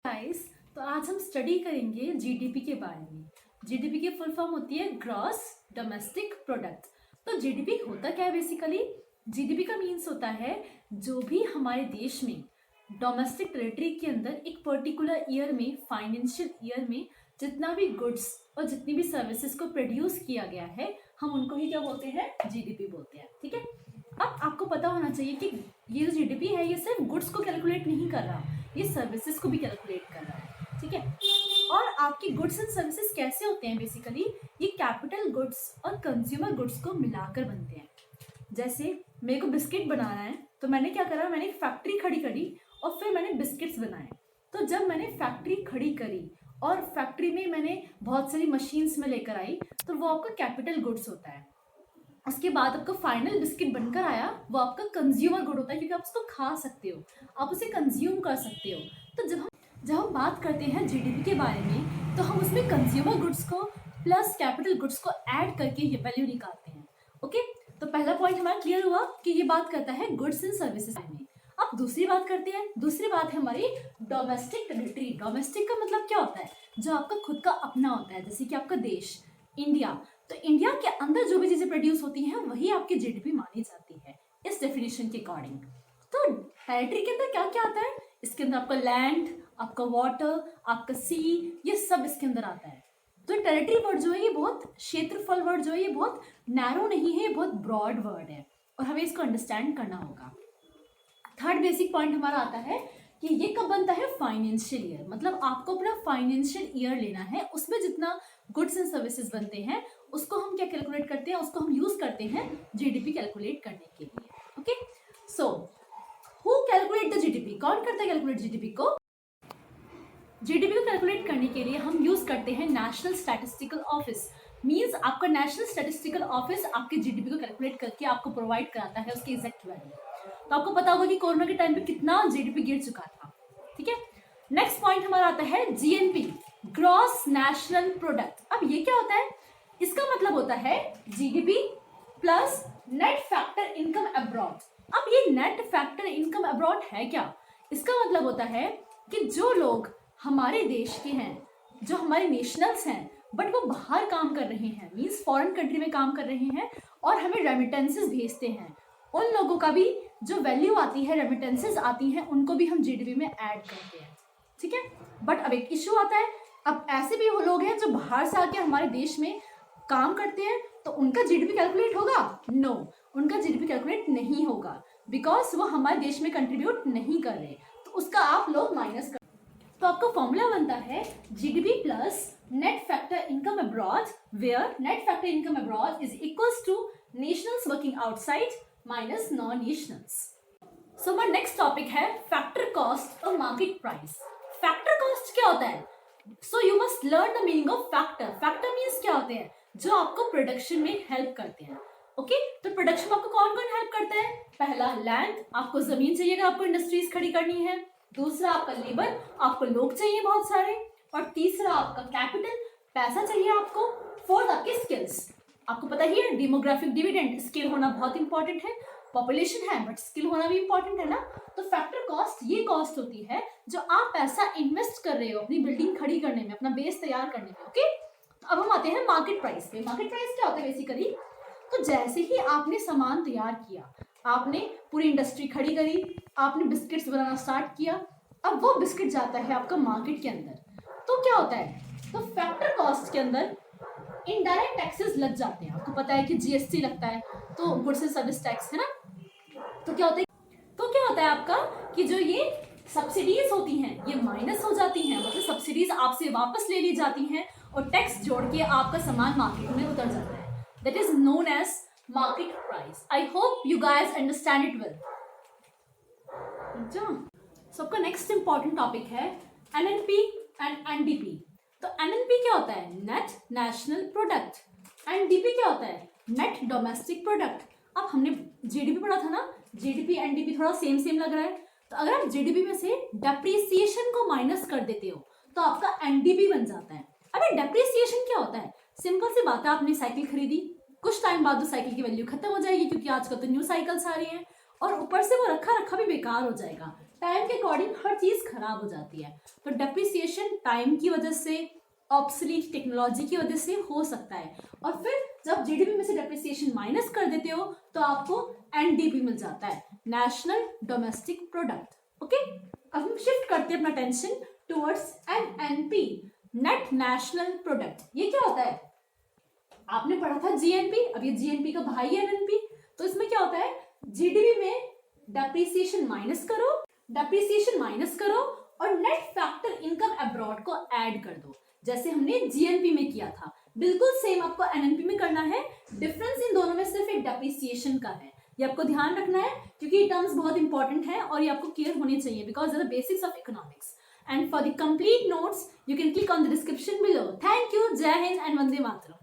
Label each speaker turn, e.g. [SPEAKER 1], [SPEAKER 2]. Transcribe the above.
[SPEAKER 1] Guys, तो आज हम स्टडी करेंगे जीडीपी के बारे में। जीडीपी की फुल फॉर्म होती है ग्रॉस डोमेस्टिक प्रोडक्ट। तो जीडीपी होता क्या है बेसिकली? जीडीपी का मीन्स होता है जो भी हमारे देश में डोमेस्टिक टेरिटरी के अंदर एक पर्टिकुलर ईयर में, फाइनेंशियल ईयर में जितना भी गुड्स और जितनी भी सर्विसेज को प्रोड्यूस किया गया है, हम उनको ही क्या बोलते हैं? जीडीपी बोलते हैं। ठीक है। अब आपको पता होना चाहिए कि ये जो जीडीपी है ये सिर्फ गुड्स को कैलकुलेट नहीं कर रहा, ये सर्विसेज को भी कैलकुलेट कर रहा है। ठीक है। और आपकी गुड्स एंड सर्विसेज कैसे होते हैं? बेसिकली ये कैपिटल गुड्स और कंज्यूमर गुड्स को मिलाकर बनते हैं। जैसे मेरे को बिस्किट बनाना है तो मैंने क्या करा, मैंने एक फैक्ट्री खड़ी करी और फिर मैंने बिस्किट्स बनाए। तो जब मैंने फैक्ट्री खड़ी करी और फैक्ट्री में मैंने बहुत सारी मशीन्स में लेकर आई तो वो आपका कैपिटल गुड्स होता है। उसके बाद आपका फाइनल बिस्किट बनकर आया, वो आपका कंज्यूमर गुड होता है क्योंकि आप उसको खा सकते हो, आप उसे कंज्यूम कर सकते हो। तो जब हम बात करते हैं जीडीपी के बारे में तो हम उसमें कंज्यूमर गुड्स को प्लस कैपिटल गुड्स को ऐड करके ये वैल्यू निकालते हैं। ओके, तो पहला पॉइंट हमारा क्लियर हुआ कि ये बात करता है गुड्स एंड सर्विसेज में। अब दूसरी बात करते हैं। दूसरी बात है हमारी डोमेस्टिक टेरिटरी। डोमेस्टिक का मतलब क्या होता है? जो आपका खुद का अपना होता है, जैसे कि आपका देश इंडिया। तो इंडिया के अंदर जो भी चीजें प्रोड्यूस होती हैं वही आपकी जीडीपी मानी जाती है इस डेफिनेशन के अकॉर्डिंग। तो टेरिटरी के अंदर क्या क्या आता है? इसके अंदर आपका लैंड, आपका वाटर, आपका सी, ये सब इसके अंदर आता है। तो टेरिटरी वर्ड जो है ये बहुत क्षेत्रफल वर्ड जो है ये बहुत नैरो नहीं है, ये बहुत ब्रॉड वर्ड है और हमें इसको अंडरस्टैंड करना होगा। थर्ड बेसिक पॉइंट हमारा आता है कि ये कब बनता है? Financial year. मतलब आपको अपना फाइनेंशियल ईयर लेना है, उसमें जितना गुड्स एंड सर्विसेज बनते हैं उसको हम क्या कैलकुलेट करते हैं? उसको हम यूज करते हैं जीडीपी कैलकुलेट करने के लिए। Okay, so who calculate the GDP? कौन करता है कैलकुलेट जीडीपी को? जीडीपी को कैलकुलेट करने के लिए हम यूज करते हैं नेशनल स्टैटिस्टिकल ऑफिस। मींस आपका नेशनल स्टैटिस्टिकल ऑफिस आपके जीडीपी को कैलकुलेट करके आपको प्रोवाइड कराता है उसकी एग्जैक्ट वैल्यू। तो आपको पता होगा कि कोरोना के टाइम पे कितना जीडीपी गिर चुका था। ठीक है। नेक्स्ट पॉइंट हमारा आता है जीएनपी, ग्रॉस नेशनल प्रोडक्ट। अब ये क्या होता है? इसका मतलब होता है GDP plus net factor income abroad. अब ये नेट फैक्टर इनकम अब्रॉड है क्या? इसका मतलब होता है कि जो लोग हमारे देश के हैं, जो हमारे नेशनल्स हैं बट वो बाहर काम कर रहे हैं, मीन्स फॉरेन कंट्री में काम कर रहे हैं और हमें रेमिटेंसेस भेजते हैं, उन लोगों का भी जो वैल्यू आती है, रेमिटेंसेस आती हैं, उनको भी हम जीडीपी में ऐड करते हैं। ठीक है। बट अब एक इश्यू आता है, अब ऐसे भी वो लोग हैं जो बाहर से आके हमारे देश में काम करते हैं तो उनका जीडीपी कैलकुलेट होगा? नो, उनका जीडीपी कैलकुलेट नहीं होगा बिकॉज वो हमारे देश में कंट्रीब्यूट नहीं कर रहे, तो उसका आप लोग माइनस कर। तो आपका फॉर्मूला बनता है GDP plus net factor income abroad, where net factor income abroad is equals to nationals working outside minus non nationals. So हमारा नेक्स्ट टॉपिक है फैक्टर कॉस्ट और मार्केट प्राइस। फैक्टर कॉस्ट क्या होता है? So you must learn the meaning of factor. Factor means क्या होते हैं? जो आपको प्रोडक्शन में हेल्प करते हैं। ओके, तो प्रोडक्शन में आपको कौन कौन हेल्प करता है? पहला लैंड, आपको जमीन चाहिए अगर आपको इंडस्ट्रीज खड़ी करनी है। दूसरा आपका लेबर, आपको लोग चाहिए बहुत सारे। और तीसरा आपका कैपिटल, पैसा चाहिए आपको। फोर्थ आपके स्किल्स। आपको पता ही है डेमोग्राफिक डिविडेंड, स्किल होना बहुत इंपॉर्टेंट है। पॉपुलेशन है बट स्किल होना भी इंपॉर्टेंट है ना। तो फैक्टर कॉस्ट ये कॉस्ट होती है जो आप पैसा इन्वेस्ट कर रहे हो अपनी बिल्डिंग खड़ी करने में, अपना बेस तैयार करने में। ओके, तो अब हम आते हैं मार्केट प्राइस पे। मार्केट प्राइस क्या होता है बेसिकली? तो जैसे ही आपने सामान तैयार किया, आपने पूरी इंडस्ट्री खड़ी करी, आपने बिस्किट्स बनाना स्टार्ट किया, अब वो बिस्किट जाता है आपका मार्केट के अंदर, तो क्या होता है? तो फैक्टर कॉस्ट के अंदर इनडायरेक्ट टैक्सेस लग जाते हैं। आपको पता है कि जीएसटी लगता है, तो गुड्स एंड सर्विस टैक्स है ना। तो क्या होता है आपका कि जो ये सब्सिडीज होती हैं ये माइनस हो जाती हैं, मतलब सब्सिडीज आपसे वापस ले ली जाती हैं और टैक्स जोड़ के आपका सामान मार्केट में उतर जाता है। That is known as market price. I hope you guys understand it well. So आपका नेक्स्ट इंपॉर्टेंट टॉपिक है एनएनपी एंड एनडीपी। तो एनएनपी क्या होता है? Net national product. एनडीपी क्या होता है? Net domestic product. अब हमने जीडीपी पढ़ा था ना, जीडीपी एनडीपी थोड़ा सेम सेम लग रहा है। तो अगर आप जीडीपी में से डेप्रिसिएशन को माइनस कर देते हो तो आपका एनडीपी बन जाता है। अब डेप्रिसिएशन क्या होता है? सिंपल सी बात है, आपने साइकिल खरीदी, कुछ टाइम बाद तो साइकिल की वैल्यू खत्म हो जाएगी क्योंकि आजकल तो न्यू साइकिल्स आ रही हैं और ऊपर से वो रखा रखा भी बेकार हो जाएगा। टाइम के अकॉर्डिंग हर चीज खराब हो जाती है। तो डेप्रिसिएशन टाइम की वजह से, ऑब्सोलीट टेक्नोलॉजी की वजह से हो सकता है। और फिर जब जीडीपी में से डेप्रिसिएशन माइनस कर देते हो तो आपको एनडीपी मिल जाता है, नेशनल डोमेस्टिक प्रोडक्ट। ओके, अब हम शिफ्ट करते हैं अपना tension towards NNP, net national product. ये क्या होता है? आपने पढ़ा था जीएनपी, अब ये जीएनपी का भाई है एनएनपी। तो इसमें क्या होता है, जीडीपी में डेप्रिसिएशन माइनस करो और नेट फैक्टर इनकम अब्रॉड को ऐड कर दो, जैसे हमने जीएनपी में किया था। बिल्कुल सेम आपको एनएनपी में करना है। डिफरेंस इन दोनों में सिर्फ एक डेप्रिसिएशन का है। ये आपको ध्यान रखना है क्योंकि ये टर्म्स बहुत इंपॉर्टेंट है और ये आपको क्लियर होने चाहिए because they are the basics of economics. And for the complete notes, you can click on the description below. Thank you. Jai Hind and Vande Mataram.